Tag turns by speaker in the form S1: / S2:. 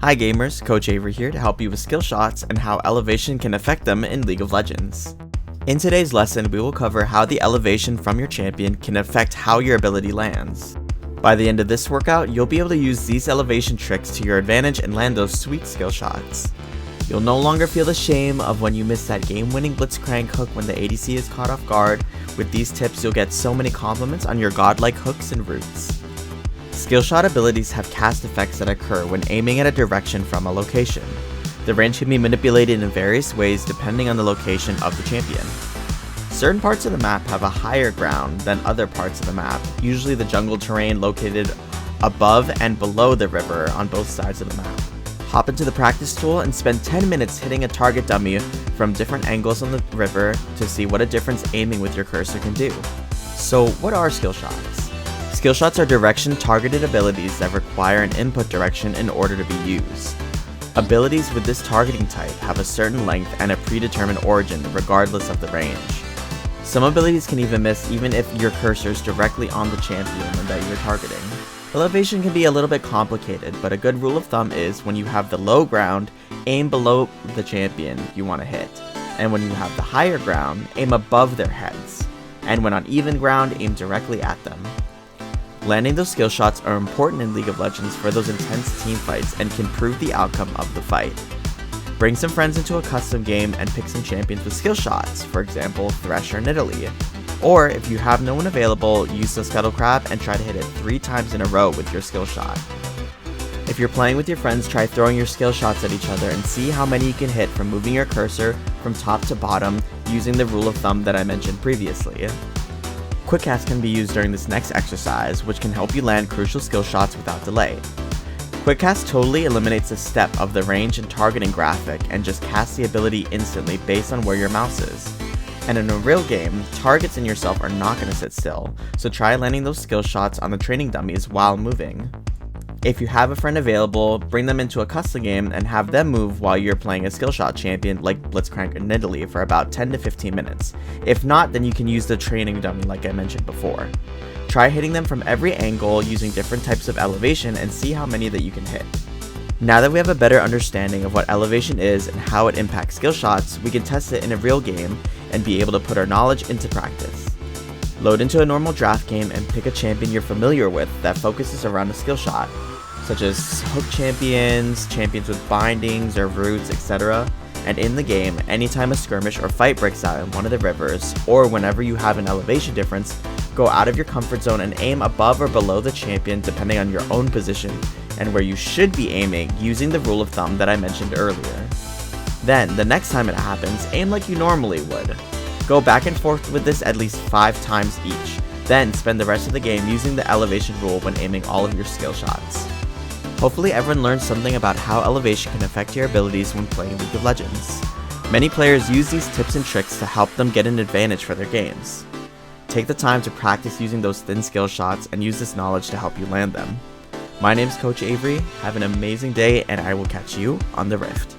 S1: Hi gamers, Coach Avery here to help you with skill shots and how elevation can affect them in League of Legends. In today's lesson, we will cover how the elevation from your champion can affect how your ability lands. By the end of this workout, you'll be able to use these elevation tricks to your advantage and land those sweet skill shots. You'll no longer feel the shame of when you miss that game-winning blitzcrank hook when the ADC is caught off guard. With these tips, you'll get so many compliments on your godlike hooks and roots. Skillshot abilities have cast effects that occur when aiming at a direction from a location. The range can be manipulated in various ways depending on the location of the champion. Certain parts of the map have a higher ground than other parts of the map, usually the jungle terrain located above and below the river on both sides of the map. Hop into the practice tool and spend 10 minutes hitting a target dummy from different angles on the river to see what a difference aiming with your cursor can do. So what are skill shots? Skill shots are direction-targeted abilities that require an input direction in order to be used. Abilities with this targeting type have a certain length and a predetermined origin regardless of the range. Some abilities can even miss even if your cursor is directly on the champion that you're targeting. Elevation can be a little bit complicated, but a good rule of thumb is when you have the low ground, aim below the champion you want to hit. And when you have the higher ground, aim above their heads. And when on even ground, aim directly at them. Landing those skill shots are important in League of Legends for those intense team fights and can prove the outcome of the fight. Bring some friends into a custom game and pick some champions with skill shots, for example Thresh or Nidalee. Or if you have no one available, use the Scuttle Crab and try to hit it 3 times in a row with your skill shot. If you're playing with your friends, try throwing your skill shots at each other and see how many you can hit from moving your cursor from top to bottom using the rule of thumb that I mentioned previously. Quick cast can be used during this next exercise, which can help you land crucial skill shots without delay. Quick cast totally eliminates a step of the range and targeting graphic and just casts the ability instantly based on where your mouse is. And in a real game, targets and yourself are not going to sit still, so try landing those skill shots on the training dummies while moving. If you have a friend available, bring them into a custom game and have them move while you're playing a skill shot champion like Blitzcrank or Nidalee for about 10 to 15 minutes. If not, then you can use the training dummy like I mentioned before. Try hitting them from every angle using different types of elevation and see how many that you can hit. Now that we have a better understanding of what elevation is and how it impacts skill shots, we can test it in a real game and be able to put our knowledge into practice. Load into a normal draft game and pick a champion you're familiar with that focuses around a skill shot, such as hook champions, champions with bindings or roots, etc. And in the game, anytime a skirmish or fight breaks out in one of the rivers, or whenever you have an elevation difference, go out of your comfort zone and aim above or below the champion depending on your own position and where you should be aiming using the rule of thumb that I mentioned earlier. Then, the next time it happens, aim like you normally would. Go back and forth with this at least 5 times each. Then, spend the rest of the game using the elevation rule when aiming all of your skill shots. Hopefully everyone learned something about how elevation can affect your abilities when playing League of Legends. Many players use these tips and tricks to help them get an advantage for their games. Take the time to practice using those thin skill shots and use this knowledge to help you land them. My name's Coach Avery, have an amazing day and I will catch you on the Rift.